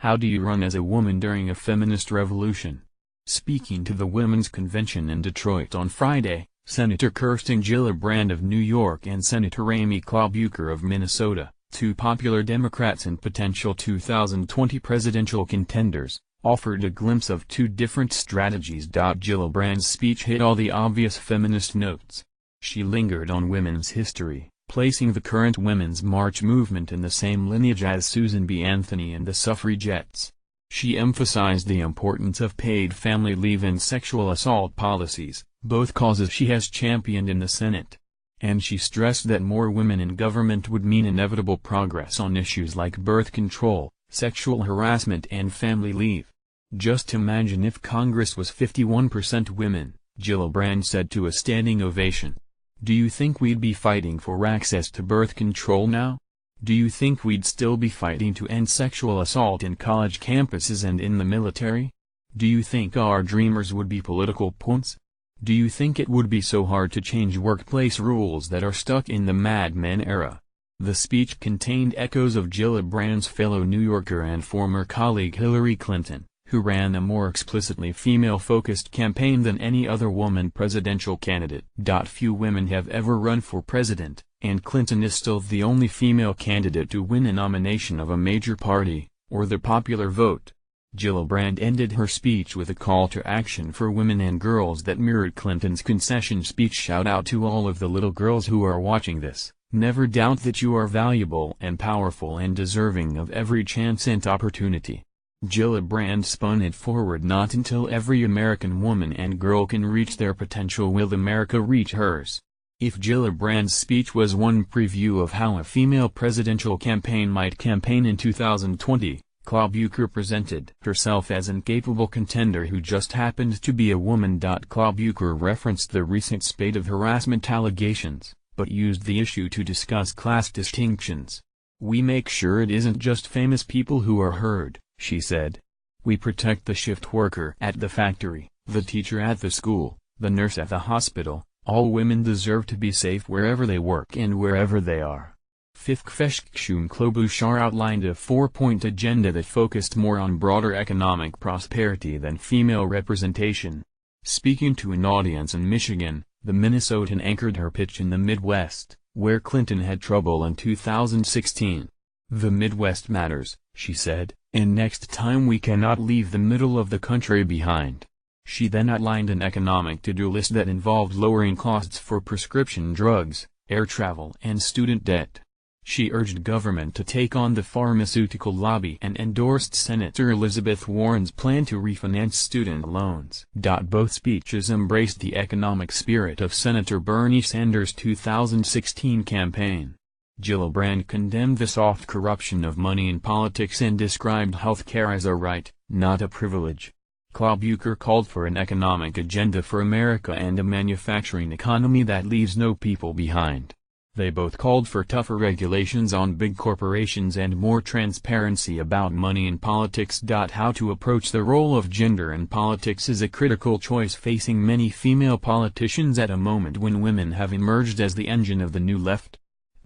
How do you run as a woman during a feminist revolution? Speaking to the Women's Convention in Detroit on Friday, Senator Kirsten Gillibrand of New York and Senator Amy Klobuchar of Minnesota, two popular Democrats and potential 2020 presidential contenders, offered a glimpse of two different strategies. Gillibrand's speech hit all the obvious feminist notes. She lingered on women's history, placing the current Women's March movement in the same lineage as Susan B. Anthony and the suffragettes. She emphasized the importance of paid family leave and sexual assault policies, both causes she has championed in the Senate. And she stressed that more women in government would mean inevitable progress on issues like birth control, sexual harassment and family leave. Just imagine if Congress was 51% women, Gillibrand said to a standing ovation. Do you think we'd be fighting for access to birth control now? Do you think we'd still be fighting to end sexual assault in college campuses and in the military? Do you think our dreamers would be political pawns? Do you think it would be so hard to change workplace rules that are stuck in the Mad Men era? The speech contained echoes of Gillibrand's fellow New Yorker and former colleague Hillary Clinton, who ran a more explicitly female-focused campaign than any other woman presidential candidate. Few women have ever run for president, and Clinton is still the only female candidate to win a nomination of a major party, or the popular vote. Gillibrand ended her speech with a call to action for women and girls that mirrored Clinton's concession speech. Shout out to all of the little girls who are watching this. Never doubt that you are valuable and powerful and deserving of every chance and opportunity. Gillibrand spun it forward. Not until every American woman and girl can reach their potential will America reach hers. If Gillibrand's speech was one preview of how a female presidential campaign might campaign in 2020, Klobuchar presented herself as an incapable contender who just happened to be a woman. Klobuchar referenced the recent spate of harassment allegations, but used the issue to discuss class distinctions. We make sure it isn't just famous people who are heard, she said. We protect the shift worker at the factory, the teacher at the school, the nurse at the hospital. All women deserve to be safe wherever they work and wherever they are. Klobuchar outlined a four-point agenda that focused more on broader economic prosperity than female representation. Speaking to an audience in Michigan, the Minnesotan anchored her pitch in the Midwest, where Clinton had trouble in 2016. The Midwest matters, she said, and next time we cannot leave the middle of the country behind. She then outlined an economic to-do list that involved lowering costs for prescription drugs, air travel and student debt. She urged government to take on the pharmaceutical lobby and endorsed Senator Elizabeth Warren's plan to refinance student loans. Both speeches embraced the economic spirit of Senator Bernie Sanders' 2016 campaign. Gillibrand condemned the soft corruption of money in politics and described health care as a right, not a privilege. Klobuchar called for an economic agenda for America and a manufacturing economy that leaves no people behind. They both called for tougher regulations on big corporations and more transparency about money in politics. How to approach the role of gender in politics is a critical choice facing many female politicians at a moment when women have emerged as the engine of the new left.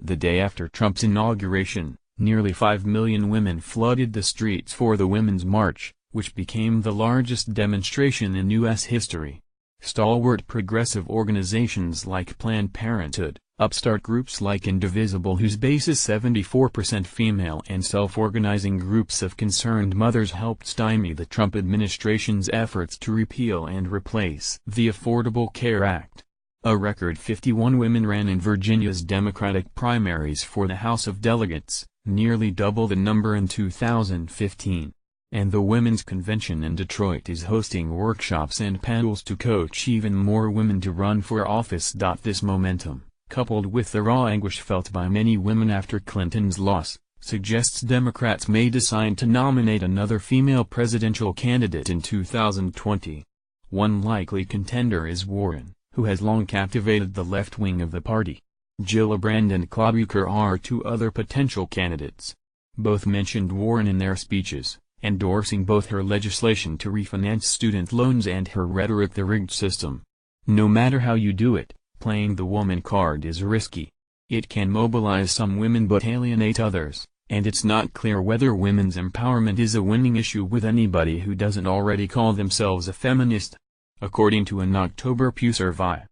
The day after Trump's inauguration, nearly 5 million women flooded the streets for the Women's March, which became the largest demonstration in U.S. history. Stalwart progressive organizations like Planned Parenthood, upstart groups like Indivisible whose base is 74% female, and self-organizing groups of concerned mothers helped stymie the Trump administration's efforts to repeal and replace the Affordable Care Act. A record 51 women ran in Virginia's Democratic primaries for the House of Delegates, nearly double the number in 2015. And the Women's Convention in Detroit is hosting workshops and panels to coach even more women to run for office. This momentum, coupled with the raw anguish felt by many women after Clinton's loss, suggests Democrats may decide to nominate another female presidential candidate in 2020. One likely contender is Warren, who has long captivated the left wing of the party. Gillibrand and Klobuchar are two other potential candidates. Both mentioned Warren in their speeches, endorsing both her legislation to refinance student loans and her rhetoric the rigged system. No matter how you do it, playing the woman card is risky. It can mobilize some women but alienate others, And it's not clear whether women's empowerment is a winning issue with anybody who doesn't already call themselves a feminist. According to an October Pew survey,